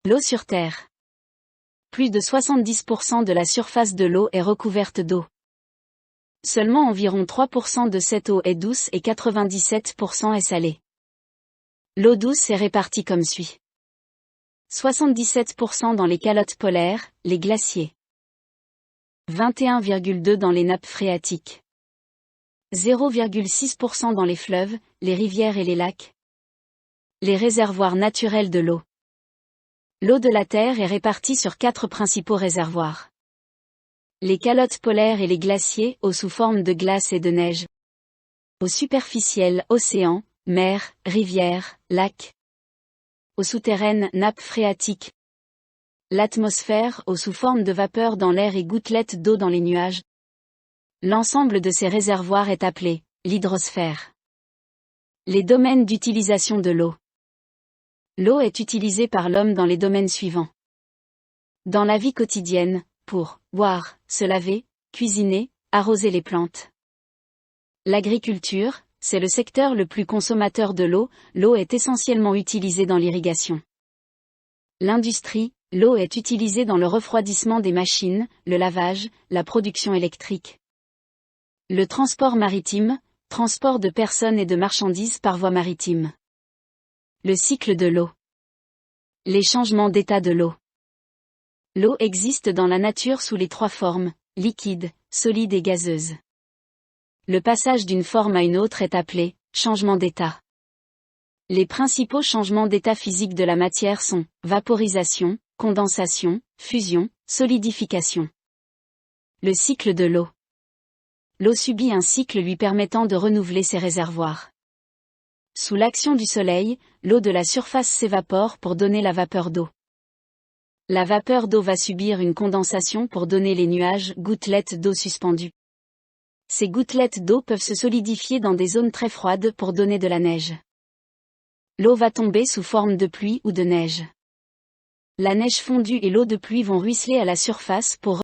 L'eau sur Terre. Plus de 70% de la surface de l'eau est recouverte d'eau. Seulement environ 3% de cette eau est douce et 97% est salée. L'eau douce est répartie comme suit. 77% dans les calottes polaires, les glaciers. 21,2% dans les nappes phréatiques. 0,6% dans les fleuves, les rivières et les lacs. Les réservoirs naturels de l'eau. L'eau de la Terre est répartie sur 4 principaux réservoirs. Les calottes polaires et les glaciers, eau sous forme de glace et de neige. Eau superficielle, océan, mer, rivières, lacs. Eau souterraine, nappes phréatiques. L'atmosphère, eau sous forme de vapeur dans l'air et gouttelettes d'eau dans les nuages. L'ensemble de ces réservoirs est appelé l'hydrosphère. Les domaines d'utilisation de l'eau. L'eau est utilisée par l'homme dans les domaines suivants. Dans la vie quotidienne, pour boire, se laver, cuisiner, arroser les plantes. L'agriculture, c'est le secteur le plus consommateur de l'eau, l'eau est essentiellement utilisée dans l'irrigation. L'industrie, l'eau est utilisée dans le refroidissement des machines, le lavage, la production électrique. Le transport maritime, transport de personnes et de marchandises par voie maritime. Le cycle de l'eau. Les changements d'état de l'eau. L'eau existe dans la nature sous les 3 formes, liquide, solide et gazeuse. Le passage d'une forme à une autre est appelé changement d'état. Les principaux changements d'état physique de la matière sont vaporisation, condensation, fusion, solidification. Le cycle de l'eau. L'eau subit un cycle lui permettant de renouveler ses réservoirs. Sous l'action du soleil, l'eau de la surface s'évapore pour donner la vapeur d'eau. La vapeur d'eau va subir une condensation pour donner les nuages, gouttelettes d'eau suspendues. Ces gouttelettes d'eau peuvent se solidifier dans des zones très froides pour donner de la neige. L'eau va tomber sous forme de pluie ou de neige. La neige fondue et l'eau de pluie vont ruisseler à la surface pour